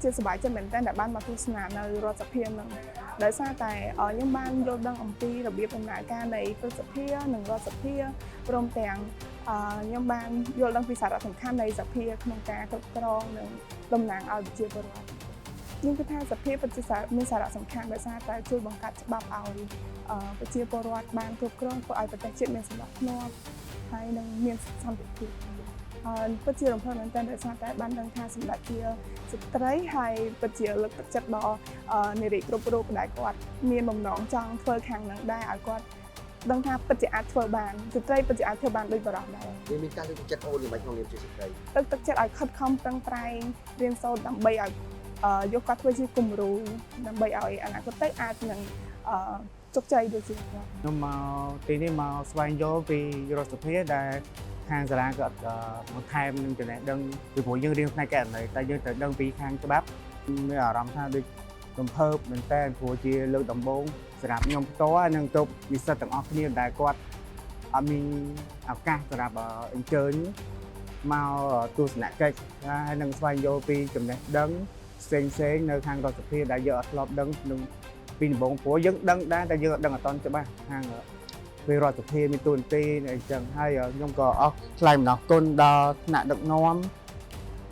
ជាសប្បាយចិត្តមែនតើដែលបានមកទស្សនានៅរដ្ឋសភានឹងដោយសារតែខ្ញុំបានយល់ដឹងអំពីរបៀបដំណើរការនៃព្រឹទ្ធសភានិងរដ្ឋសភាព្រមទាំងខ្ញុំបានយល់ដឹងពីសារៈសំខាន់នៃសភាក្នុងការគ្រប់គ្រងនិងតំណាងឲ្យប្រជាពលរដ្ឋខ្ញុំគិតថាសភាពិតជាមានសារៈសំខាន់ដោយសារតែជួយបង្កើតច្បាប់ឲ្យប្រជាពលរដ្ឋបានគ្រប់គ្រងធ្វើឲ្យប្រទេសជាតិមានសណ្ដាប់ធ្នាប់ហើយនឹងមានសន្តិភាពពិតជារំភើបមែនទែនដោយសារតែបានដឹងថាសម្ដេចជាស្ត្រីហើយពិតជាលើកទឹកចិត្តដល់នារីគ្រប់រូបដែលគាត់មានបំណងចង់ធ្វើខាងនឹងដែរឲ្យគាត់ដឹងថាពិតជាអាចធ្វើបានស្ត្រីពិតជាអាចធ្វើបានដូចបរិសុទ្ធដែរមានការលើកទឹកចិត្តអូនយ៉ាងម៉េចក្នុងនាមជាស្ត្រីលើកទឹកចិត្តឲ្យខិតខំប្រឹងប្រែងរៀនសូត្រដើម្បីឲ្យយកគាត់ធ្វើជាគំរូដើម្បីឲ្យអនាគតទៅអាចនឹងជោគជ័យដូចជាខ្ញុំមកទីនេះមកស្វែងយល់ពីរដ្ឋសភាដែលខាងសាលាក៏បន្ថែមនឹងចំណេះដឹងពីព្រោះយើងរៀនផ្នែកកណន័យតែយើងត្រូវដឹងពីខាងច្បាប់មានអារម្មណ៍ថាដូចរំភើបមែនតើព្រោះជាលើកដំបូងសម្រាប់ខ្ញុំផ្ទាល់និងគ្រប់និស្សិតទាំងអស់គ្នាដែលគាត់អត់មានឱកាសសម្រាប់អញ្ជើញមកទស្សនកិច្ចហើយនឹងស្វែងយល់ពីចំណេះដឹងផ្សេងៗនៅខាងរដ្ឋសភាដែលយើងអត់ធ្លាប់ដឹងក្នុងពីដំបូងព្រោះយើងដឹងដែរតែយើងអត់ដឹងអត់ទាន់ច្បាស់ខាងពេលរដ្ឋសភាមានទូនទីអញ្ចឹងហើយខ្ញុំក៏អស់ថ្លៃអំណរគុណដល់ថ្នាក់ដឹកនាំរ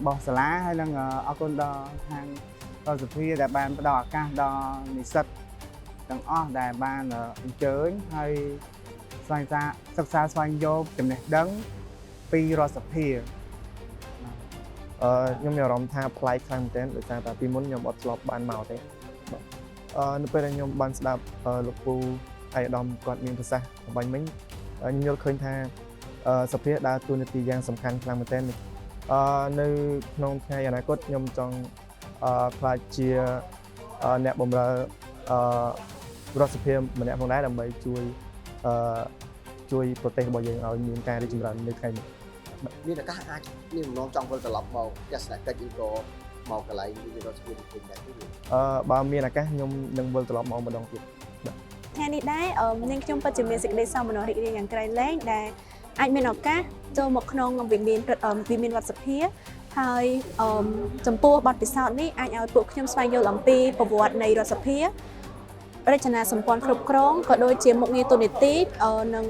បស់សាលាហើយនឹងអរគុណដល់ខាងរដ្ឋសភាដែលបានផ្ដល់ឱកាសដល់និស្សិតទាំងអស់ដែលបានអញ្ជើញហើយស្វែងសិក្សាស្វែងយល់ចំណេះដឹងពីរដ្ឋសភាខ្ញុំមានអារម្មណ៍ថាប្លែកខ្លាំងមែនទែនដោយសារតែពីមុនខ្ញុំអត់ធ្លាប់បានមកទេនៅពេលដែលខ្ញុំបានស្ដាប់លោកពូអាយដាមគាត់មានប្រសាសន៍បំបញ្ញមិញខ្ញុំយល់ឃើញថាសភាដើរតួនាទីយ៉ាងសំខាន់ខ្លាំងមែនទែននៅក្នុងថ្ងៃអនាគតខ្ញុំចង់ខ្លាចជាអ្នកបម្រើរដ្ឋសភាម្នាក់ផងដែរដើម្បីជួយប្រទេសរបស់យើងឲ្យមានការរីកចម្រើននៅថ្ងៃនេះមានឱកាសអាចមានបំណងចង់វិលត្រឡប់មកទស្សនកិច្ចឬក៏មកកន្លែងរដ្ឋសភានេះវិញដែរទេបើមានឱកាសខ្ញុំនឹងវិលត្រឡប់មកម្ដងទៀតថ្ងៃនេះដែរនាងខ្ញុំពិតជាមានសេចក្តីសោមនស្សរីករាយយ៉ាងក្រៃលែងដែលអាចមានឱកាសចូលមកក្នុងវិមានរដ្ឋសភាហើយចំពោះបទពិសោធន៍នេះអាចឲ្យពួកខ្ញុំស្វែងយល់អំពីប្រវត្តិនៃរដ្ឋសភារចនាសម្ព័ន្ធគ្រប់គ្រងក៏ដូចជាមុខងារទូនីតិនិង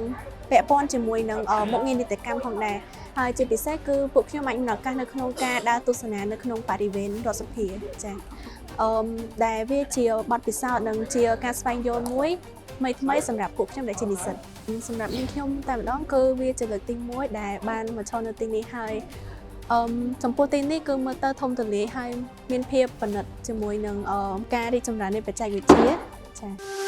ពាក់ព័ន្ធជាមួយនឹងមុខងារនីតិកម្មផងដែរហើយជាពិសេសគឺពួកខ្ញុំអាចមានឱកាសនៅក្នុងការដើរទស្សនានៅក្នុងបរិវេណរដ្ឋសភាចា៎ដែលវាជាបទពិសោធន៍និងជាការស្វែងយល់មួយថ្មីសម្រាប់ពួកខ្ញុំដែលជានិស្សិតសម្រាប់នាងខ្ញុំតែម្ដងគឺវាជាលើកទី1ដែលបានមកឈរនៅទីនេះហើយចំពោះទីនេះគឺមើលទៅធំទូលាយហើយមានភាពប្រណិតជាមួយនឹងការរីកចម្រើននៃបច្ចេកវិទ្យាចា៎